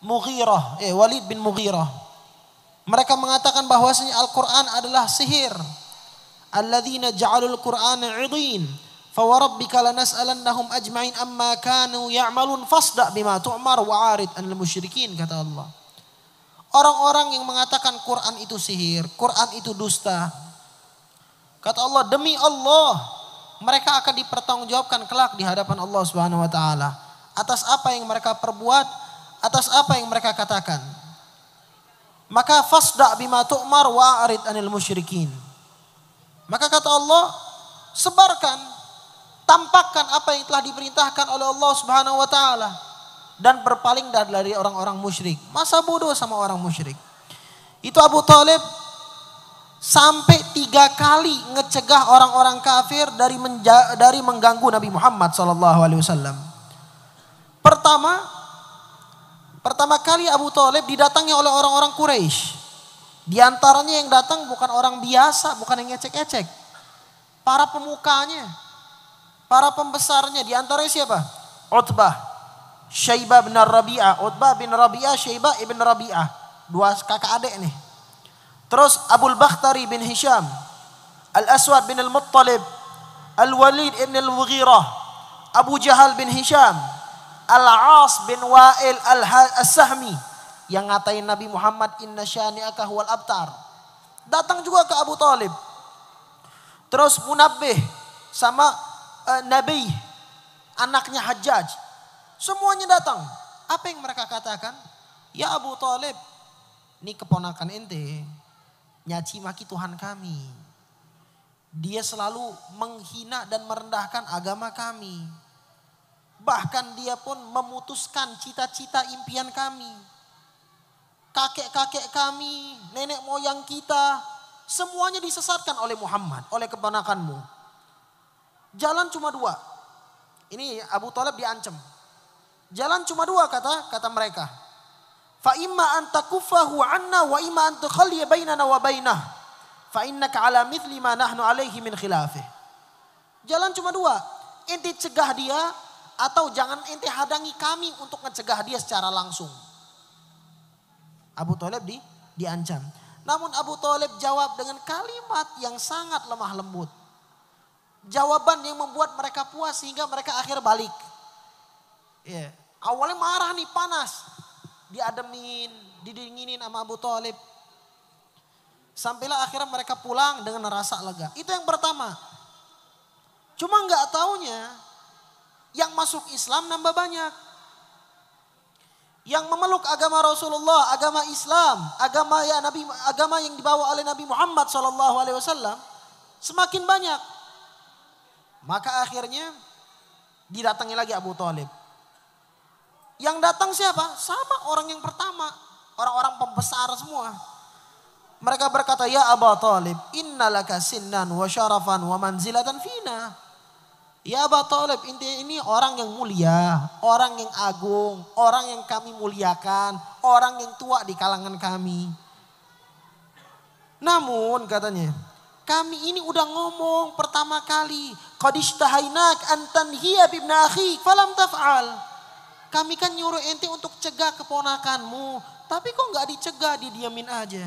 Walid bin Mughirah. Mereka mengatakan bahwasanya Al-Quran adalah sihir. Alladzina ja'alul Qur'ana 'idhin. Fa warabbika lanas'alannahum ajma'in amma kanu ya'malun fasda' bima tu'mar wa 'arid 'anil musyrikin, kata Allah. Orang-orang yang mengatakan Quran itu sihir, Quran itu dusta. Kata Allah, demi Allah, mereka akan dipertanggungjawabkan kelak di hadapan Allah Subhanahu wa taala atas apa yang mereka perbuat, atas apa yang mereka katakan. Maka fasda' bima tu'mar wa 'arid 'anil musyrikin. Maka kata Allah, sebarkan, tampakkan apa yang telah diperintahkan oleh Allah Subhanahu wa taala dan berpaling dari orang-orang musyrik. Masa bodoh sama orang musyrik. Itu Abu Thalib sampai 3 kali ngecegah orang-orang kafir dari mengganggu Nabi Muhammad SAW. Pertama kali Abu Thalib didatangi oleh orang-orang Quraisy. Di antaranya yang datang bukan orang biasa, bukan yang ecek-ecek. Para pemukanya, para pembesarnya. Di antaranya siapa? Utbah, Syaibah bin Rabi'ah. Utbah bin Rabi'ah, Syaibah ibn Rabi'ah. 2 kakak adik nih. Terus Abul Bakhtari bin Hisham, Al-Aswad bin Al-Muttalib, Al-Walid ibn Al-Mughirah, Abu Jahal bin Hisham, Al-As bin Wa'il Al-Sahmi, yang ngatain Nabi Muhammad inna syani'aka huwal abtar. Datang juga ke Abu Thalib. Terus Munabbih sama Nabi, anaknya Hajjaj. Semuanya datang. Apa yang mereka katakan? Ya Abu Thalib, ini keponakan ente nyaci maki Tuhan kami. Dia selalu menghina dan merendahkan agama kami. Bahkan dia pun memutuskan cita-cita impian kami. Kakek-kakek kami, nenek moyang kita, semuanya disesatkan oleh Muhammad, oleh keponakanmu. Jalan cuma 2. Ini Abu Thalib diancam. Jalan cuma 2 kata mereka. Fa imma an takuffahu 'anna wa imma an tukhalliya bainana wa bainah. Fa innaka 'ala mithli ma nahnu 'alaihi min khilafih. Jalan cuma 2. Ente cegah dia atau jangan ente hadangi kami untuk ngecegah dia secara langsung. Abu Thalib diancam. Namun Abu Thalib jawab dengan kalimat yang sangat lemah lembut. Jawaban yang membuat mereka puas sehingga mereka akhir balik. Awalnya marah nih, panas. Diademin, didinginin sama Abu Thalib. Sampailah akhirnya mereka pulang dengan rasa lega. Itu yang pertama. Cuma gak taunya yang masuk Islam nambah banyak. Yang memeluk agama Rasulullah, agama Islam, agama yang dibawa oleh Nabi Muhammad SAW semakin banyak. Maka akhirnya didatangi lagi Abu Thalib. Yang datang siapa? Sama orang yang pertama, orang-orang pembesar semua. Mereka berkata, ya Abu Thalib, innalaka sinnan wa syarafan wa manzilatan fina. Ya Abu Thalib, ini orang yang mulia, orang yang agung, orang yang kami muliakan, orang yang tua di kalangan kami. Namun katanya, kami ini udah ngomong pertama kali, qad ishtahainak an tanhiya bi ibn akhik falam taf'al. Kami kan nyuruh ente untuk cegah keponakanmu, tapi kok enggak dicegah, didiamin aja.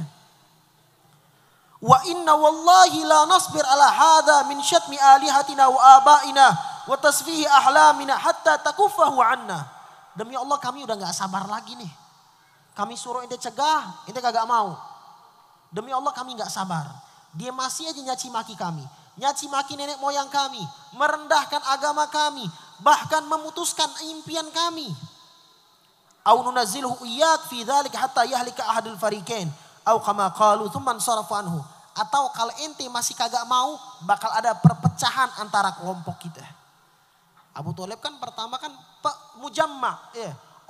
Wa inna wallahi la nasbir ala hadha min syatmi alihatina wa abaina wa tasfihi ahlamina hatta takuffahu anna. Demi Allah kami udah gak sabar lagi nih. Kami suruh ente cegah, ente kagak mau. Demi Allah kami gak sabar. Dia masih aja nyaci maki kami. Nyaci maki nenek moyang kami. Merendahkan agama kami. Bahkan memutuskan impian kami. Au nunazilhu iyyak fi dzalik hatta yahlika ahadul fariqain. Au kama qalu tsumman sarafu anhu. Atau kalau ente masih kagak mau, bakal ada perpecahan antara kelompok kita. Abu Thalib kan pertama kan mujamma,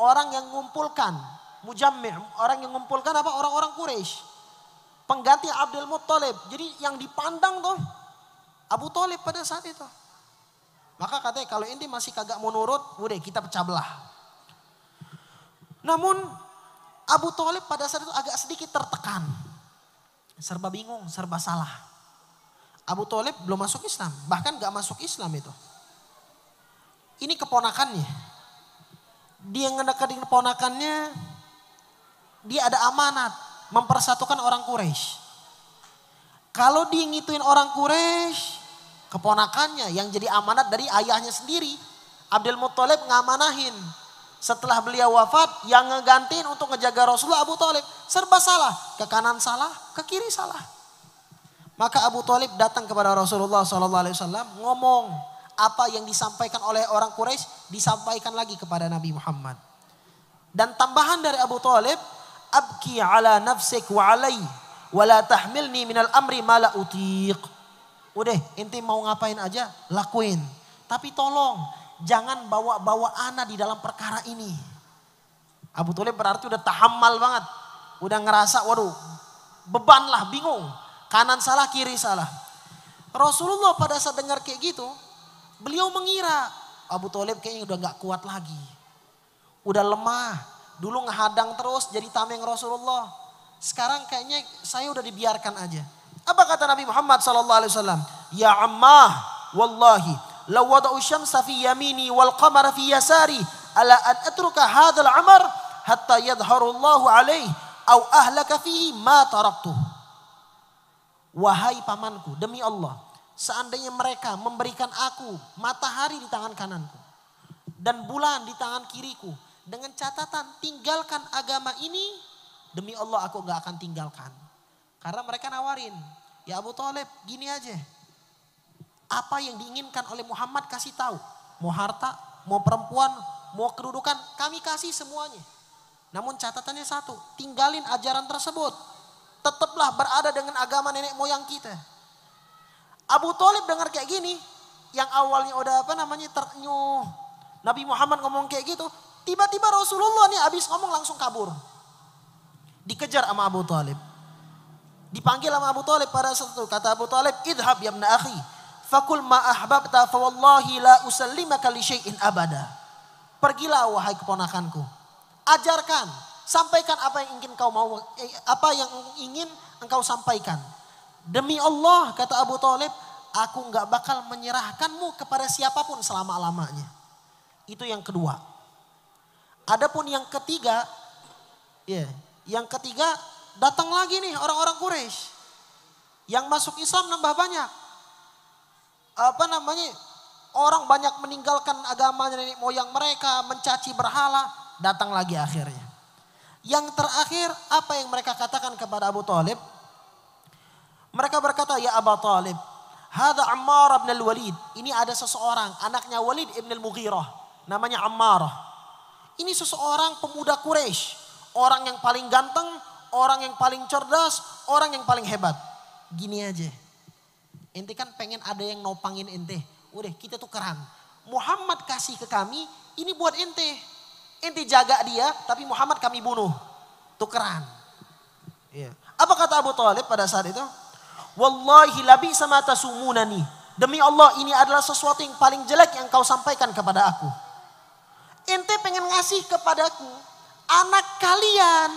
orang yang mengumpulkan, mujammi', orang yang mengumpulkan apa? Orang-orang Quraisy. Pengganti Abdul Muttalib. Jadi yang dipandang tuh Abu Thalib pada saat itu. Maka katanya kalau ente masih kagak mau nurut, udah kita pecah belah. Namun Abu Thalib pada saat itu agak sedikit tertekan. Serba bingung, serba salah. Abu Thalib belum masuk Islam. Bahkan gak masuk Islam itu. Ini keponakannya. Dia ngedekatin keponakannya. dia ada amanat mempersatukan orang Quraisy. Kalau dia ngituin orang Quraisy, keponakannya yang jadi amanat dari ayahnya sendiri, Abdul Muthalib ngamanahin. Setelah beliau wafat, yang ngegantiin untuk ngejaga Rasulullah Abu Thalib. Serba salah, ke kanan salah, ke kiri salah. Maka Abu Thalib datang kepada Rasulullah SAW ngomong apa yang disampaikan oleh orang Quraisy disampaikan lagi kepada Nabi Muhammad. Dan tambahan dari Abu Thalib, abki ala nafsik wa alai wa la tahmilni minal amri ma la utiq. Udah, inti mau ngapain aja lakuin. Tapi tolong jangan bawa-bawa ana di dalam perkara ini. Abu Thalib berarti udah tahammal banget. Udah ngerasa waduh beban lah, bingung. Kanan salah, kiri salah. Rasulullah pada saat dengar kayak gitu, beliau mengira Abu Thalib kayaknya udah gak kuat lagi. Udah lemah. Dulu ngehadang terus jadi tameng Rasulullah. Sekarang kayaknya saya udah dibiarkan aja. Apa kata Nabi Muhammad SAW? Ya Ammah, wallahi, law wada'u syamsa fi yamini wal qamara fi yasari, ala an atruka hadzal amr hatta yadhharullahu alaihi au ahlaka fihi ma taraktuh. Wahai pamanku, demi Allah, seandainya mereka memberikan aku matahari di tangan kananku dan bulan di tangan kiriku, dengan catatan tinggalkan agama ini, demi Allah aku gak akan tinggalkan. Karena mereka nawarin, ya Abu Thalib gini aja, apa yang diinginkan oleh Muhammad kasih tahu. Mau harta, mau perempuan, mau kedudukan, kami kasih semuanya. Namun catatannya satu, tinggalin ajaran tersebut. Tetaplah berada dengan agama nenek moyang kita. Abu Thalib dengar kayak gini, yang awalnya udah ternyuh. Nabi Muhammad ngomong kayak gitu, tiba-tiba Rasulullah nih abis ngomong langsung kabur. Dikejar sama Abu Thalib. Dipanggil sama Abu Thalib pada saat itu. Kata Abu Thalib, idhab ya ibn akhi, fakul ma ahbabta fa wallahi la usallimaka li syai'in abada. Pergilah wahai keponakanku. Ajarkan, sampaikan apa yang ingin kau mau, apa yang ingin engkau sampaikan. Demi Allah, kata Abu Thalib, aku enggak bakal menyerahkanmu kepada siapapun selama-lamanya. Itu yang kedua. Adapun yang ketiga, datang lagi nih orang-orang Quraisy. Yang masuk Islam nambah banyak. Orang banyak meninggalkan agama nenek moyang mereka, mencaci berhala, datang lagi akhirnya. Yang terakhir, apa yang mereka katakan kepada Abu Thalib? Mereka berkata, ya Abu Thalib, hadza Ammar bin al-Walid. Ini ada seseorang, anaknya Walid ibn al-Mughirah, namanya Ammar. Ini seseorang pemuda Quraisy, orang yang paling ganteng, orang yang paling cerdas, orang yang paling hebat. Gini aja, ente kan pengen ada yang nopangin ente. Udah kita tukeran. Muhammad kasih ke kami, ini buat ente. Ente jaga dia, tapi Muhammad kami bunuh. Tukeran. Apa kata Abu Thalib pada saat itu? Wallahi labi sama tasumunani. Demi Allah ini adalah sesuatu yang paling jelek yang kau sampaikan kepada aku. Ente pengen ngasih kepadaku anak kalian.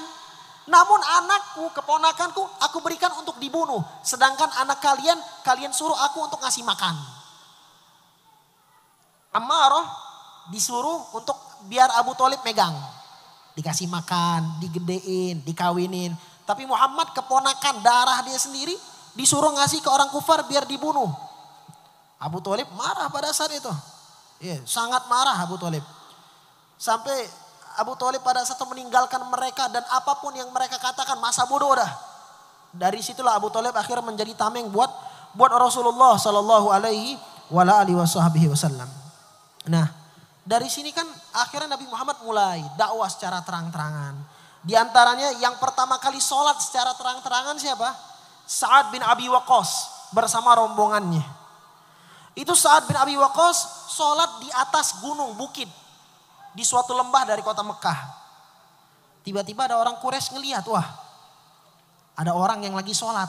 Namun anakku, keponakanku aku berikan untuk dibunuh. Sedangkan anak kalian, kalian suruh aku untuk ngasih makan. Ammarah disuruh untuk biar Abu Thalib megang. Dikasih makan, digedein, dikawinin. Tapi Muhammad keponakan darah dia sendiri disuruh ngasih ke orang kufar biar dibunuh. Abu Thalib marah pada saat itu. Sangat marah Abu Thalib. Sampai Abu Thalib pada saat itu meninggalkan mereka dan apapun yang mereka katakan masa bodoh dah. Dari situlah Abu Thalib akhirnya menjadi tameng buat Rasulullah sallallahu alaihi wasallam. Nah, dari sini kan akhirnya Nabi Muhammad mulai dakwah secara terang-terangan. Di antaranya yang pertama kali sholat secara terang-terangan siapa? Sa'ad bin Abi Waqqas bersama rombongannya. Itu Sa'ad bin Abi Waqqas sholat di atas gunung bukit. Di suatu lembah dari kota Mekah. Tiba-tiba ada orang Quraisy ngelihat, wah ada orang yang lagi sholat.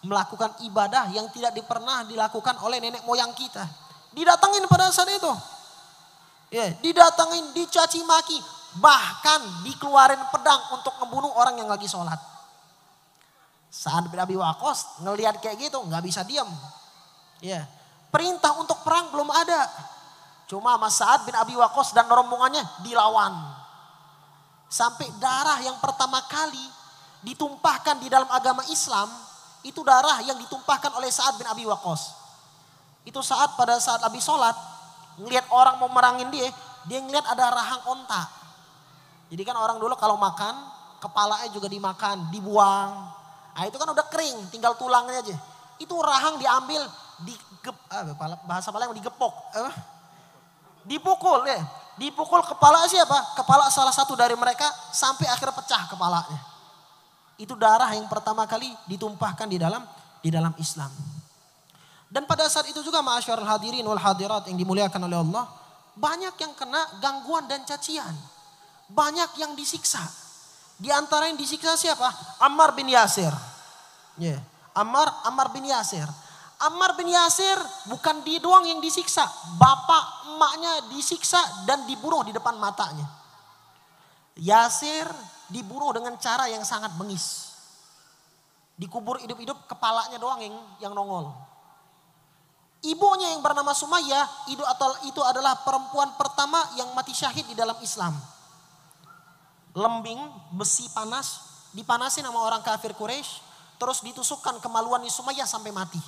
Melakukan ibadah yang tidak pernah dilakukan oleh nenek moyang kita. Didatangin pada saat itu. Didatangin, dicaci maki. Bahkan dikeluarin pedang untuk membunuh orang yang lagi sholat. Sa'ad bin Abi Waqqas ngelihat kayak gitu gak bisa diam. Perintah untuk perang belum ada. Cuma Mas Sa'ad bin Abi Waqqas dan rombongannya dilawan. Sampai darah yang pertama kali ditumpahkan di dalam agama Islam, itu darah yang ditumpahkan oleh Sa'ad bin Abi Waqqas. Itu saat pada saat habis sholat, ngelihat orang mau merangin dia ngelihat ada rahang onta. Jadi kan orang dulu kalau makan, kepalanya juga dimakan, dibuang. Nah itu kan udah kering, tinggal tulangnya aja. Itu rahang diambil, bahasa Palembang digepok. Dipukul ya. Dipukul kepala siapa? Kepala salah satu dari mereka sampai akhirnya pecah kepalanya. Itu darah yang pertama kali ditumpahkan di dalam Islam. Dan pada saat itu juga ma'asyarul hadirin wal hadirat yang dimuliakan oleh Allah, banyak yang kena gangguan dan cacian. Banyak yang disiksa. Di antara yang disiksa siapa? Ammar bin Yasir. Yeah. Ammar bin Yasir. Ammar bin Yasir bukan dia doang yang disiksa. Bapak emaknya disiksa dan dibunuh di depan matanya. Yasir dibunuh dengan cara yang sangat bengis. Dikubur hidup-hidup, kepalanya doang yang nongol. Ibunya yang bernama Sumayyah itu adalah perempuan pertama yang mati syahid di dalam Islam. Lembing, besi panas, dipanasin sama orang kafir Quraisy, terus ditusukkan kemaluan Sumayyah sampai mati.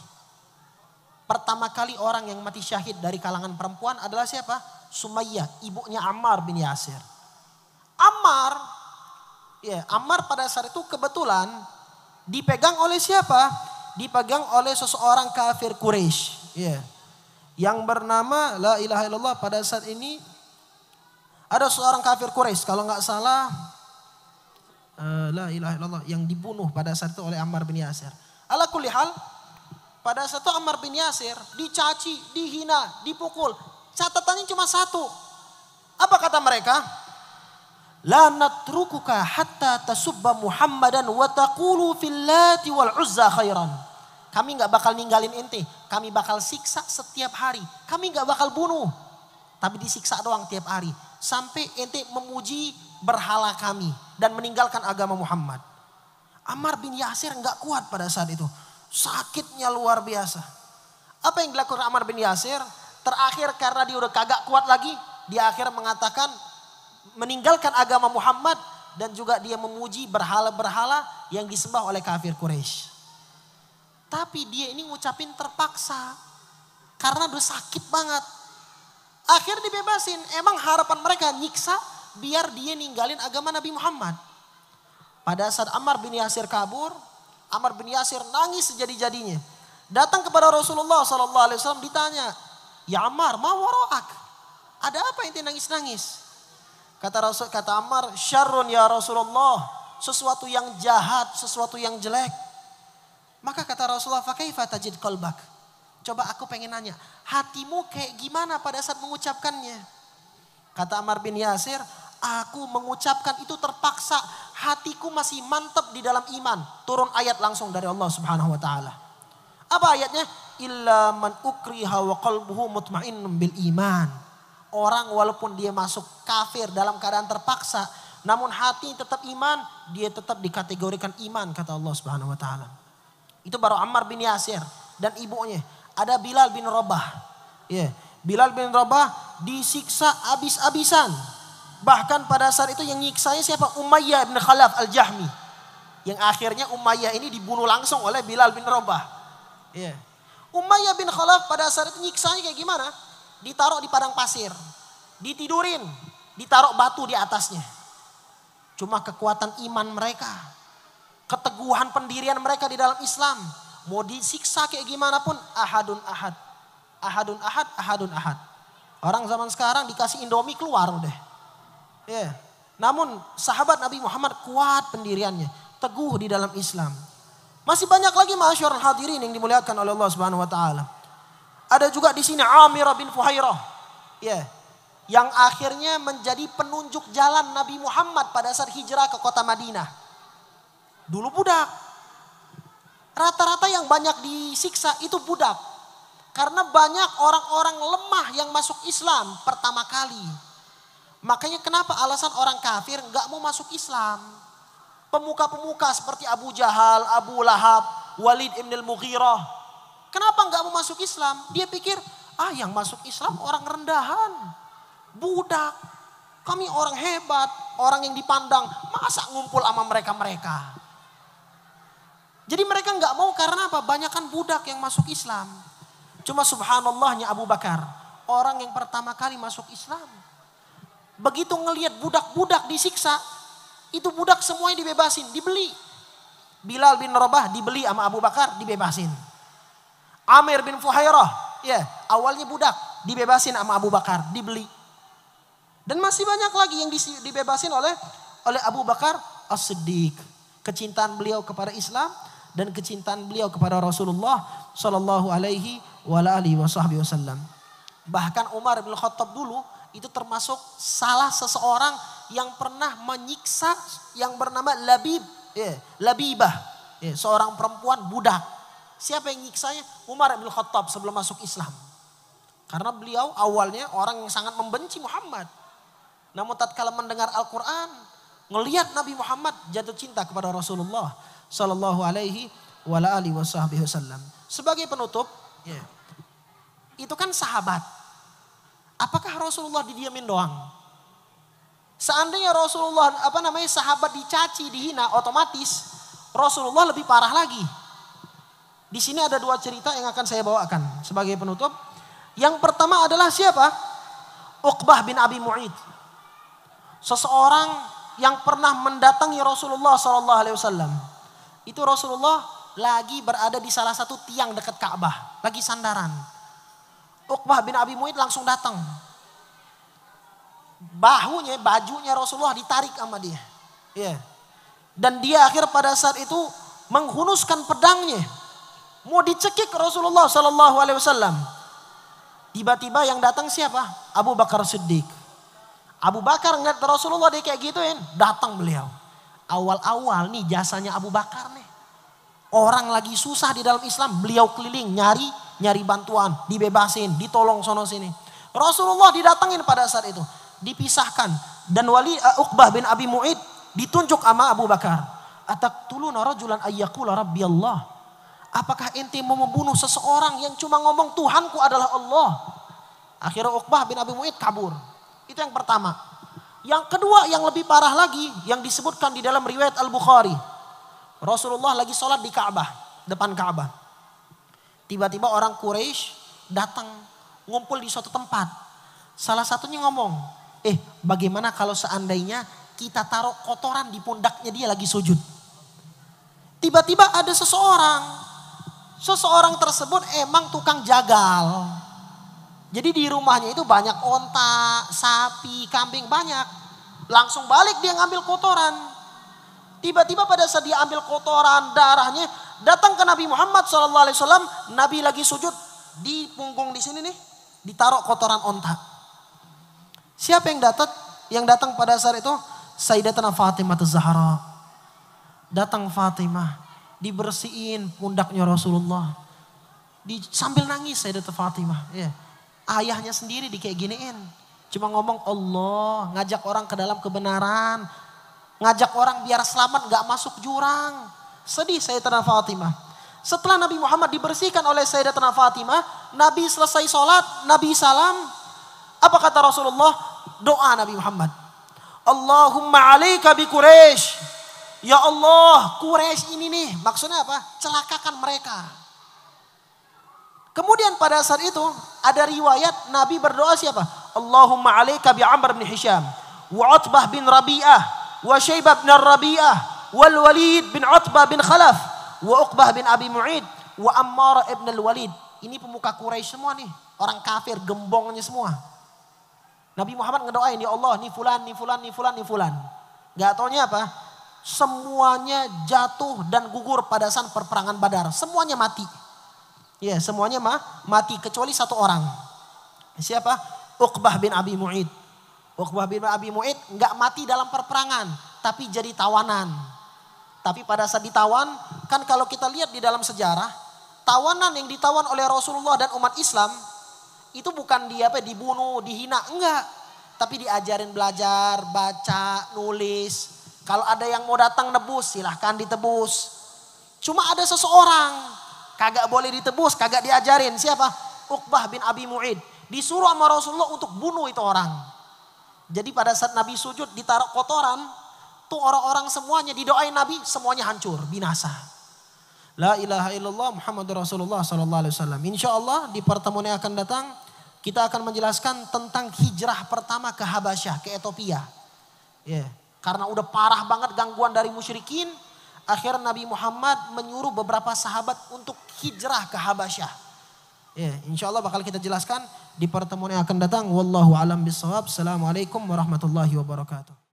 Pertama kali orang yang mati syahid dari kalangan perempuan adalah siapa? Sumayyah, ibunya Ammar bin Yasir. Ammar pada saat itu kebetulan dipegang oleh siapa? Dipegang oleh seseorang kafir Quraisy. Yang bernama la ilaha illallah pada saat ini ada seorang kafir Quraisy kalau nggak salah la ilaha illallah yang dibunuh pada saat itu oleh Ammar bin Yasir. Ala kulli hal, pada saat itu Ammar bin Yasir dicaci, dihina, dipukul. Catatannya cuma satu. Apa kata mereka? La natrukuka hatta tasubba Muhammadan wa taqulu fil Lati wal Uzza khairan. Kami gak bakal ninggalin ente. Kami bakal siksa setiap hari. Kami gak bakal bunuh. Tapi disiksa doang tiap hari. Sampai ente memuji berhala kami. Dan meninggalkan agama Muhammad. Ammar bin Yasir gak kuat pada saat itu. Sakitnya luar biasa. Apa yang dilakukan Ammar bin Yasir? Terakhir karena dia udah kagak kuat lagi. Dia akhirnya mengatakan meninggalkan agama Muhammad. Dan juga dia memuji berhala-berhala yang disembah oleh kafir Quraisy. Tapi dia ini ngucapin terpaksa. Karena udah sakit banget. Akhirnya dibebasin. Emang harapan mereka nyiksa biar dia ninggalin agama Nabi Muhammad. Pada saat Ammar bin Yasir kabur, Ammar bin Yasir nangis sejadi-jadinya. Datang kepada Rasulullah SAW ditanya, ya Ammar, ma waraak? Ada apa ente nangis-nangis? Kata Ammar, syarrun ya Rasulullah. Sesuatu yang jahat, sesuatu yang jelek. Maka kata Rasulullah, fakaifa tajid qalbak? Coba aku pengen nanya, hatimu kayak gimana pada saat mengucapkannya? Kata Ammar bin Yasir, aku mengucapkan itu terpaksa, hatiku masih mantap di dalam iman. Turun ayat langsung dari Allah Subhanahu wa taala. Apa ayatnya? Illa man ukriha wa qalbuhu mutmainnun bil iman. Orang walaupun dia masuk kafir dalam keadaan terpaksa, namun hati tetap iman, dia tetap dikategorikan iman kata Allah Subhanahu wa taala. Itu baru Ammar bin Yasir dan ibunya. Ada Bilal bin Rabah. Bilal bin Rabah disiksa abis-abisan. Bahkan pada saat itu yang nyiksanya siapa? Umayyah bin Khalaf al-Jahmi. Yang akhirnya Umayyah ini dibunuh langsung oleh Bilal bin Rabah. Umayyah bin Khalaf pada saat itu nyiksanya kayak gimana? Ditaruh di padang pasir. Ditidurin. Ditaruh batu di atasnya. Cuma kekuatan iman mereka. Keteguhan pendirian mereka di dalam Islam. Mau disiksa kayak gimana pun ahadun ahad. Ahadun ahad, ahadun ahad. Orang zaman sekarang dikasih Indomie keluar udah. Namun sahabat Nabi Muhammad kuat pendiriannya. Teguh di dalam Islam. Masih banyak lagi ma'asyarul hadirin yang dimuliakan oleh Allah Subhanahu wa taala. Ada juga di sini Amir bin Fuhairah. Yang akhirnya menjadi penunjuk jalan Nabi Muhammad pada saat hijrah ke kota Madinah. Dulu budak. Rata-rata yang banyak disiksa itu budak. Karena banyak orang-orang lemah yang masuk Islam pertama kali. Makanya kenapa alasan orang kafir gak mau masuk Islam. Pemuka-pemuka seperti Abu Jahal, Abu Lahab, Walid ibn al-Mughirah. Kenapa gak mau masuk Islam? Dia pikir yang masuk Islam orang rendahan. Budak. Kami orang hebat, orang yang dipandang, masa ngumpul sama mereka-mereka. Jadi mereka nggak mau karena apa? Banyakan budak yang masuk Islam. Cuma subhanallahnya Abu Bakar, orang yang pertama kali masuk Islam. Begitu ngelihat budak-budak disiksa, itu budak semuanya dibebasin, dibeli. Bilal bin Rabah dibeli sama Abu Bakar, dibebasin. Amir bin Fuhairah, ya awalnya budak, dibebasin sama Abu Bakar, dibeli. Dan masih banyak lagi yang dibebasin oleh Abu Bakar As-Siddiq. Kecintaan beliau kepada Islam dan kecintaan beliau kepada Rasulullah Sallallahu Alaihi Wasallam. Bahkan Umar bin Khattab dulu itu termasuk salah seseorang yang pernah menyiksa yang bernama Labibah, seorang perempuan budak. Siapa yang nyiksanya? Umar bin Khattab sebelum masuk Islam. Karena beliau awalnya orang yang sangat membenci Muhammad. Namun tatkala mendengar Al-Quran, ngelihat Nabi Muhammad jatuh cinta kepada Rasulullah Sallallahu Alaihi Wasallam. Sebagai penutup, itu kan sahabat. Apakah Rasulullah didiamin doang? Seandainya Rasulullah sahabat dicaci, dihina, otomatis Rasulullah lebih parah lagi. Di sini ada dua cerita yang akan saya bawakan sebagai penutup. Yang pertama adalah siapa? Uqbah bin Abi Mu'id. Seseorang yang pernah mendatangi Rasulullah SAW. Itu Rasulullah lagi berada di salah satu tiang dekat Ka'bah. Lagi sandaran. Uqbah bin Abi Mu'id langsung datang. Bajunya Rasulullah ditarik sama dia. Dan dia akhir pada saat itu menghunuskan pedangnya. Mau dicekik Rasulullah SAW. Tiba-tiba yang datang siapa? Abu Bakar Siddiq. Abu Bakar ngeliat Rasulullah dia kayak gituin, datang beliau. Awal-awal nih jasanya Abu Bakar nih. Orang lagi susah di dalam Islam, beliau keliling nyari bantuan, dibebasin, ditolong sono sini. Rasulullah didatangin pada saat itu, dipisahkan dan Uqbah bin Abi Mu'id ditunjuk sama Abu Bakar. Ataqtuluna rajulan ayyaqula rabbi Allah. Apakah ente mau membunuh seseorang yang cuma ngomong Tuhanku adalah Allah? Akhirnya Uqbah bin Abi Mu'id kabur. Itu yang pertama. Yang kedua yang lebih parah lagi yang disebutkan di dalam riwayat Al-Bukhari. Rasulullah lagi sholat di Ka'bah, depan Ka'bah. Tiba-tiba orang Quraisy datang ngumpul di suatu tempat. Salah satunya ngomong, bagaimana kalau seandainya kita taruh kotoran di pundaknya dia lagi sujud. Tiba-tiba ada seseorang tersebut emang tukang jagal. Jadi di rumahnya itu banyak onta, sapi, kambing banyak. Langsung balik dia ngambil kotoran. Tiba-tiba pada saat dia ambil kotoran, darahnya datang ke Nabi Muhammad SAW. Nabi lagi sujud di punggung di sini nih, ditaruh kotoran onta. Siapa yang datang? Yang datang pada saat itu Sayyidatuna Fatimah Az-Zahra. Datang Fatimah, dibersihin pundaknya Rasulullah. Sambil nangis Sayyidatuna Fatimah. Ayahnya sendiri kayak giniin. Cuma ngomong Allah, ngajak orang ke dalam kebenaran. Ngajak orang biar selamat gak masuk jurang. Sedih Sayyidatuna Fatimah. Setelah Nabi Muhammad dibersihkan oleh Sayyidatuna Fatimah, Nabi selesai sholat, Nabi salam. Apa kata Rasulullah? Doa Nabi Muhammad. Allahumma alaika bi Quraisy. Ya Allah, Quraisy ini nih, maksudnya apa? Celakakan mereka. Kemudian pada saat itu ada riwayat Nabi berdoa siapa? Allahumma alaika bi Amr bin Hisham. Wa Utbah bin Rabi'ah. Wa Syaibah bin Rabi'ah. Wal Walid bin Utbah bin Khalaf. Wa Uqbah bin Abi Mu'id. Wa Ammar ibn al-Walid. Ini pemuka Quraisy semua nih. Orang kafir, gembongnya semua. Nabi Muhammad ngedoain, ya Allah nih fulan, nih fulan, nih fulan, nih fulan. Gak taunya apa? Semuanya jatuh dan gugur pada saat perperangan Badar. Semuanya mati. Semuanya mati kecuali satu orang. Siapa? Uqbah bin Abi Mu'id. Uqbah bin Abi Mu'id nggak mati dalam perperangan, tapi jadi tawanan. Tapi pada saat ditawan, kan kalau kita lihat di dalam sejarah, tawanan yang ditawan oleh Rasulullah dan umat Islam itu bukan dibunuh, dihina, enggak. Tapi diajarin belajar, baca, nulis. Kalau ada yang mau datang nebus, silahkan ditebus. Cuma ada seseorang kagak boleh ditebus, kagak diajarin. Siapa? Uqbah bin Abi Mu'id. Disuruh sama Rasulullah untuk bunuh itu orang. Jadi pada saat Nabi sujud ditaruh kotoran, tuh orang-orang semuanya didoain Nabi, semuanya hancur, binasa. La ilaha illallah Muhammadur Rasulullah sallallahu alaihi wasallam. Insyaallah di pertemuan yang akan datang kita akan menjelaskan tentang hijrah pertama ke Habasyah, ke Ethiopia. Ya, karena udah parah banget gangguan dari musyrikin, akhirnya Nabi Muhammad menyuruh beberapa sahabat untuk hijrah ke Habasyah. Ya, insyaallah bakal kita jelaskan di pertemuan yang akan datang. Wallahu alam bissawab. Assalamualaikum warahmatullahi wabarakatuh.